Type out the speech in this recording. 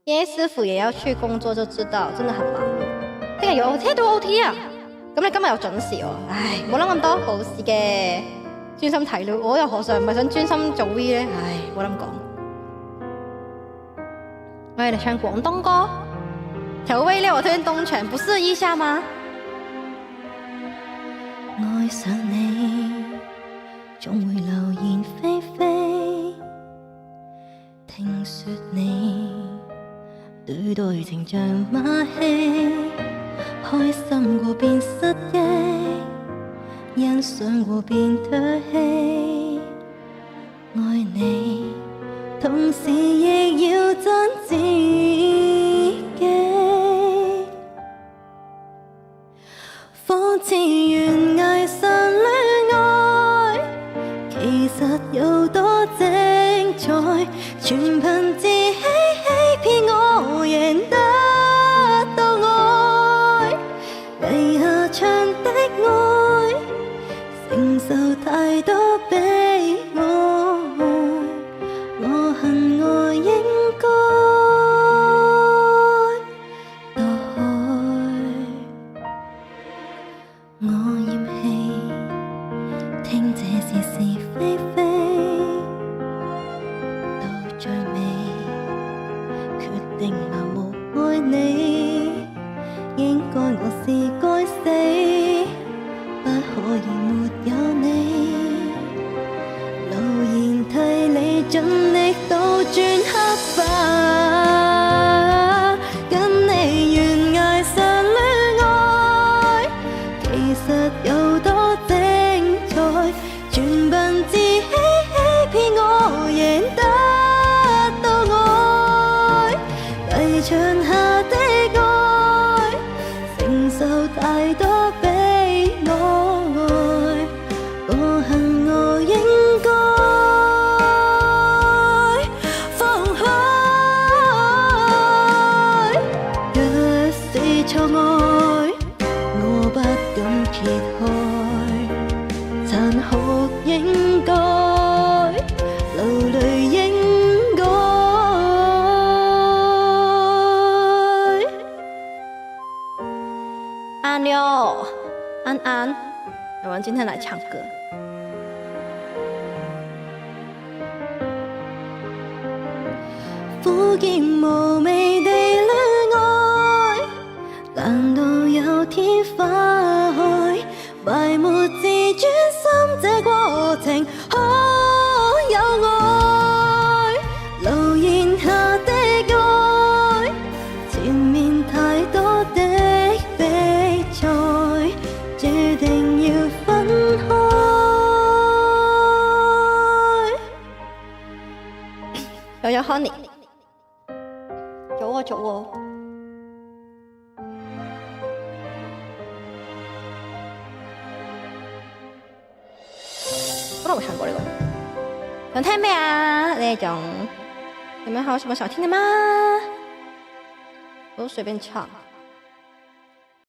葉師傅也要去工作，就知道真的很忙碌。聽日都 OT 啊！咁你今日又準時喎，唉，冇諗咁多，冇事嘅，專心睇咯。我又何嘗唔係想專心做 V 咧？唉，冇諗講。我哋嚟唱廣東歌，調味料我推薦東泉，不是一下嗎？愛上你，總會流言蜚蜚。聽說你對待情像馬戲，開心過便失憶，欣賞過便唾棄。愛你，同時亦要真自己，仿似懸崖上戀愛，其實有多精彩，全憑自欺欺騙我贏得到愛，偽下場的愛，承受太多悲哀，我恨我應該墮海，我厭棄聽這是是非非，到最尾決定盲目愛你，應該我是該死，不可以沒有你。留言替你盡力倒轉黑白，跟你懸崖上戀愛，其實有多精彩，全憑自欺欺騙我贏得到愛，圍牆下的愛，承受太多悲哀，我恨我應該放開。若是錯愛，我不敢揭開，殘酷應該，流淚應該。安妞，安安，我们今天来唱歌。苦澀無味地戀愛，難道有天花開？埋沒自尊心這過程可有愛？留言下的愛，前面太多的比賽，注定要分開。又有 Honey， 早喎。可能我唱過呢個，想聽咩啊？呢種有沒有什麼想聽的嗎？我隨便唱。